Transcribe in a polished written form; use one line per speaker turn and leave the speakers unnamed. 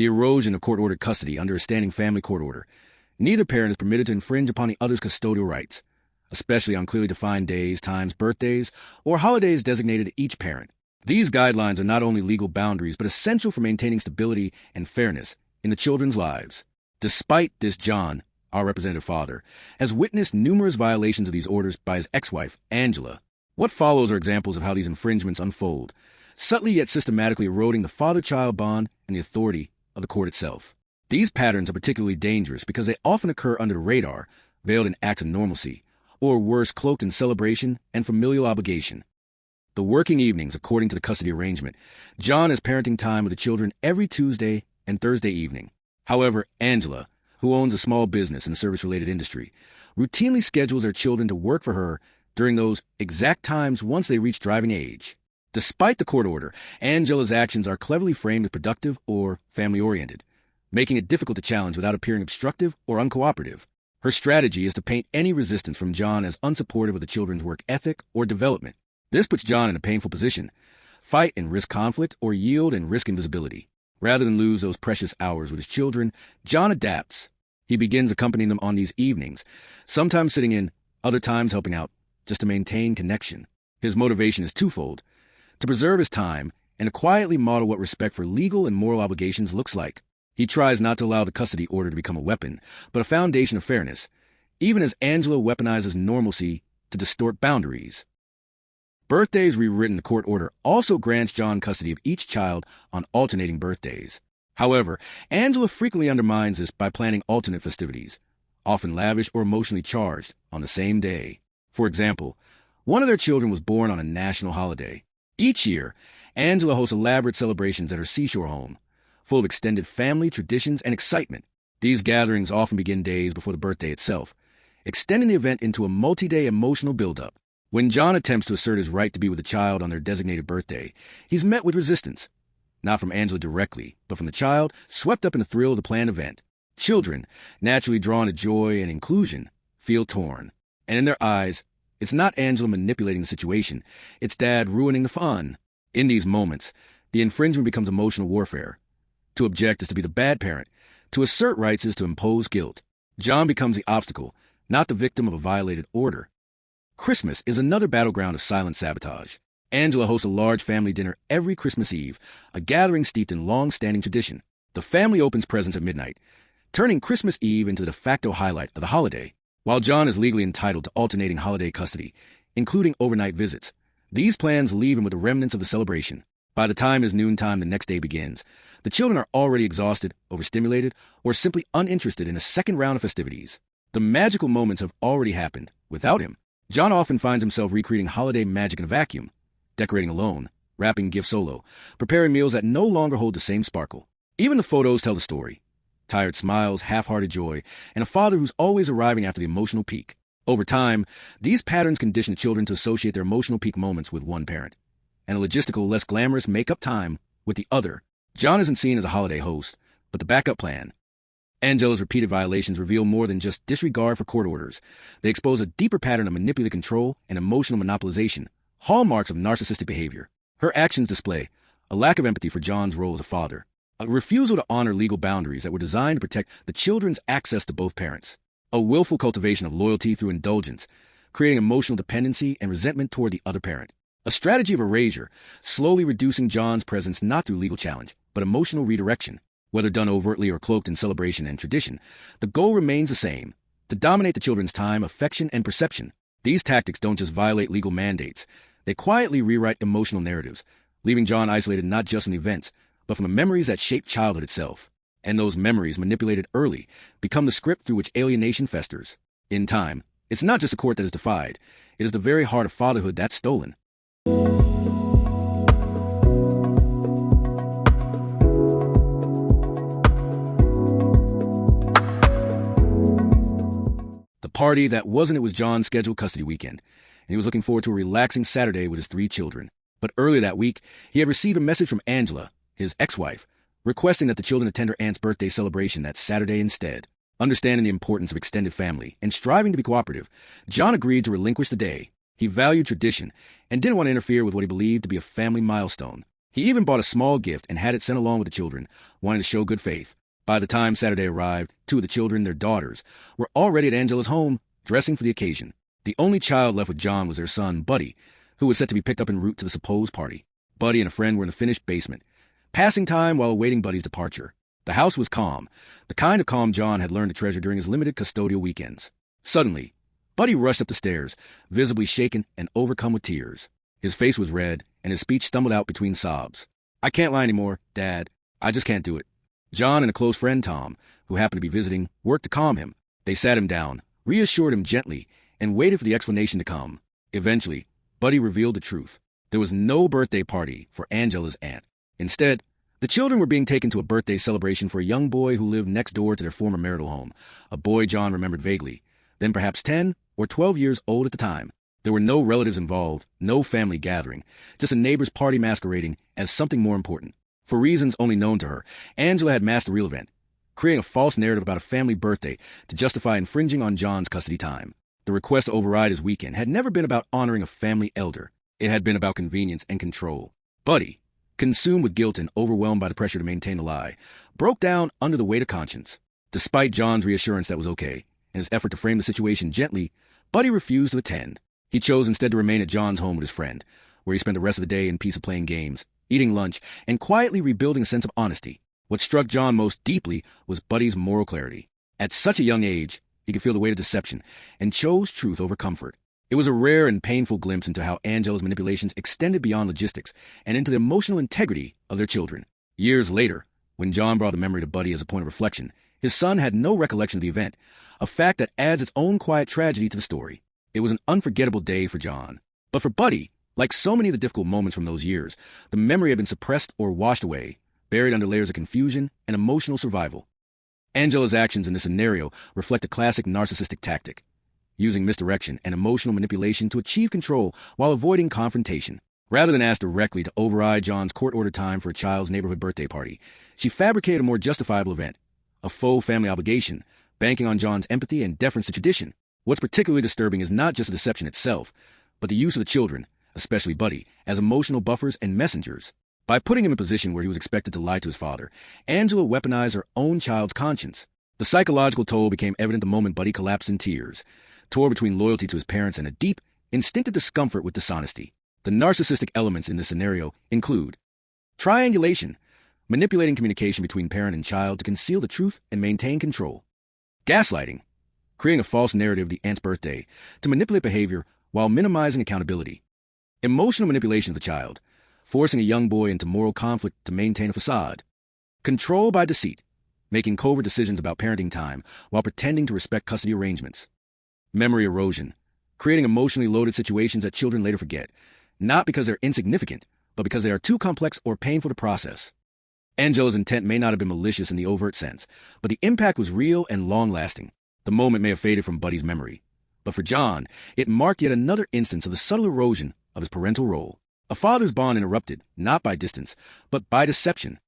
The erosion of court-ordered custody under a standing family court order. Neither parent is permitted to infringe upon the other's custodial rights, especially on clearly defined days, times, birthdays, or holidays designated to each parent. These guidelines are not only legal boundaries, but essential for maintaining stability and fairness in the children's lives. Despite this, John, our representative father, has witnessed numerous violations of these orders by his ex-wife, Angela. What follows are examples of how these infringements unfold, subtly yet systematically eroding the father-child bond and the authority of the court itself. These patterns are particularly dangerous because they often occur under the radar, veiled in acts of normalcy, or worse, cloaked in celebration and familial obligation. The working evenings, according to the custody arrangement, John has parenting time with the children every Tuesday and Thursday evening. However, Angela, who owns a small business in the service-related industry, routinely schedules their children to work for her during those exact times once they reach driving age. Despite the court order, Angela's actions are cleverly framed as productive or family-oriented, making it difficult to challenge without appearing obstructive or uncooperative. Her strategy is to paint any resistance from John as unsupportive of the children's work ethic or development. This puts John in a painful position: fight and risk conflict, or yield and risk invisibility. Rather than lose those precious hours with his children, John adapts. He begins accompanying them on these evenings, sometimes sitting in, other times helping out, just to maintain connection. His motivation is twofold: to preserve his time and to quietly model what respect for legal and moral obligations looks like. He tries not to allow the custody order to become a weapon, but a foundation of fairness, even as Angela weaponizes normalcy to distort boundaries. Birthdays rewritten, the court order also grants John custody of each child on alternating birthdays. However, Angela frequently undermines this by planning alternate festivities, often lavish or emotionally charged, on the same day. For example, one of their children was born on a national holiday. Each year, Angela hosts elaborate celebrations at her seashore home, full of extended family, traditions, and excitement. These gatherings often begin days before the birthday itself, extending the event into a multi-day emotional buildup. When John attempts to assert his right to be with the child on their designated birthday, he's met with resistance, not from Angela directly, but from the child, swept up in the thrill of the planned event. Children, naturally drawn to joy and inclusion, feel torn. And in their eyes, it's not Angela manipulating the situation, it's Dad ruining the fun. In these moments, the infringement becomes emotional warfare. To object is to be the bad parent. To assert rights is to impose guilt. John becomes the obstacle, not the victim of a violated order. Christmas is another battleground of silent sabotage. Angela hosts a large family dinner every Christmas Eve, a gathering steeped in long-standing tradition. The family opens presents at midnight, turning Christmas Eve into the de facto highlight of the holiday. While John is legally entitled to alternating holiday custody, including overnight visits, these plans leave him with the remnants of the celebration. By the time his noontime the next day begins, the children are already exhausted, overstimulated, or simply uninterested in a second round of festivities. The magical moments have already happened without him. John often finds himself recreating holiday magic in a vacuum, decorating alone, wrapping gifts solo, preparing meals that no longer hold the same sparkle. Even the photos tell the story: tired smiles, half-hearted joy, and a father who's always arriving after the emotional peak. Over time, these patterns condition the children to associate their emotional peak moments with one parent, and a logistical, less glamorous make-up time with the other. John isn't seen as a holiday host, but the backup plan. Angela's repeated violations reveal more than just disregard for court orders. They expose a deeper pattern of manipulative control and emotional monopolization, hallmarks of narcissistic behavior. Her actions display a lack of empathy for John's role as a father, a refusal to honor legal boundaries that were designed to protect the children's access to both parents, a willful cultivation of loyalty through indulgence, creating emotional dependency and resentment toward the other parent, a strategy of erasure, slowly reducing John's presence not through legal challenge, but emotional redirection. Whether done overtly or cloaked in celebration and tradition, the goal remains the same: to dominate the children's time, affection, and perception. These tactics don't just violate legal mandates, they quietly rewrite emotional narratives, leaving John isolated not just from the events, but from the memories that shaped childhood itself. And those memories, manipulated early, become the script through which alienation festers. In time, it's not just a court that is defied, it is the very heart of fatherhood that's stolen. Party that wasn't. It was John's scheduled custody weekend, and he was looking forward to a relaxing Saturday with his 3 children. But earlier that week, he had received a message from Angela, his ex-wife, requesting that the children attend her aunt's birthday celebration that Saturday instead. Understanding the importance of extended family and striving to be cooperative, John agreed to relinquish the day. He valued tradition and didn't want to interfere with what he believed to be a family milestone. He even bought a small gift and had it sent along with the children, wanting to show good faith. By the time Saturday arrived, two of the children, their daughters, were already at Angela's home, dressing for the occasion. The only child left with John was their son, Buddy, who was set to be picked up en route to the supposed party. Buddy and a friend were in the finished basement, passing time while awaiting Buddy's departure. The house was calm, the kind of calm John had learned to treasure during his limited custodial weekends. Suddenly, Buddy rushed up the stairs, visibly shaken and overcome with tears. His face was red, and his speech stumbled out between sobs. "I can't lie anymore, Dad. I just can't do it." John and a close friend, Tom, who happened to be visiting, worked to calm him. They sat him down, reassured him gently, and waited for the explanation to come. Eventually, Buddy revealed the truth. There was no birthday party for Angela's aunt. Instead, the children were being taken to a birthday celebration for a young boy who lived next door to their former marital home, a boy John remembered vaguely, then perhaps 10 or 12 years old at the time. There were no relatives involved, no family gathering, just a neighbor's party masquerading as something more important. For reasons only known to her, Angela had masked the real event, creating a false narrative about a family birthday to justify infringing on John's custody time. The request to override his weekend had never been about honoring a family elder. It had been about convenience and control. Buddy, consumed with guilt and overwhelmed by the pressure to maintain the lie, broke down under the weight of conscience. Despite John's reassurance that was okay, and his effort to frame the situation gently, Buddy refused to attend. He chose instead to remain at John's home with his friend, where he spent the rest of the day in peace of playing games, eating lunch, and quietly rebuilding a sense of honesty. What struck John most deeply was Buddy's moral clarity. At such a young age, he could feel the weight of deception, and chose truth over comfort. It was a rare and painful glimpse into how Angela's manipulations extended beyond logistics and into the emotional integrity of their children. Years later, when John brought the memory to Buddy as a point of reflection, his son had no recollection of the event, a fact that adds its own quiet tragedy to the story. It was an unforgettable day for John. But for Buddy, like so many of the difficult moments from those years, the memory had been suppressed or washed away, buried under layers of confusion and emotional survival. Angela's actions in this scenario reflect a classic narcissistic tactic, using misdirection and emotional manipulation to achieve control while avoiding confrontation. Rather than ask directly to override John's court-ordered time for a child's neighborhood birthday party, she fabricated a more justifiable event, a faux family obligation, banking on John's empathy and deference to tradition. What's particularly disturbing is not just the deception itself, but the use of the children, especially Buddy, as emotional buffers and messengers. By putting him in a position where he was expected to lie to his father, Angela weaponized her own child's conscience. The psychological toll became evident the moment Buddy collapsed in tears, tore between loyalty to his parents and a deep, instinctive discomfort with dishonesty. The narcissistic elements in this scenario include triangulation, manipulating communication between parent and child to conceal the truth and maintain control; gaslighting, creating a false narrative of the aunt's birthday to manipulate behavior while minimizing accountability; emotional manipulation of the child, forcing a young boy into moral conflict to maintain a facade; control by deceit, making covert decisions about parenting time while pretending to respect custody arrangements; memory erosion, creating emotionally loaded situations that children later forget, not because they're insignificant, but because they are too complex or painful to process. Angela's intent may not have been malicious in the overt sense, but the impact was real and long-lasting. The moment may have faded from Buddy's memory, but for John, it marked yet another instance of the subtle erosion of his parental role. A father's bond interrupted, not by distance, but by deception.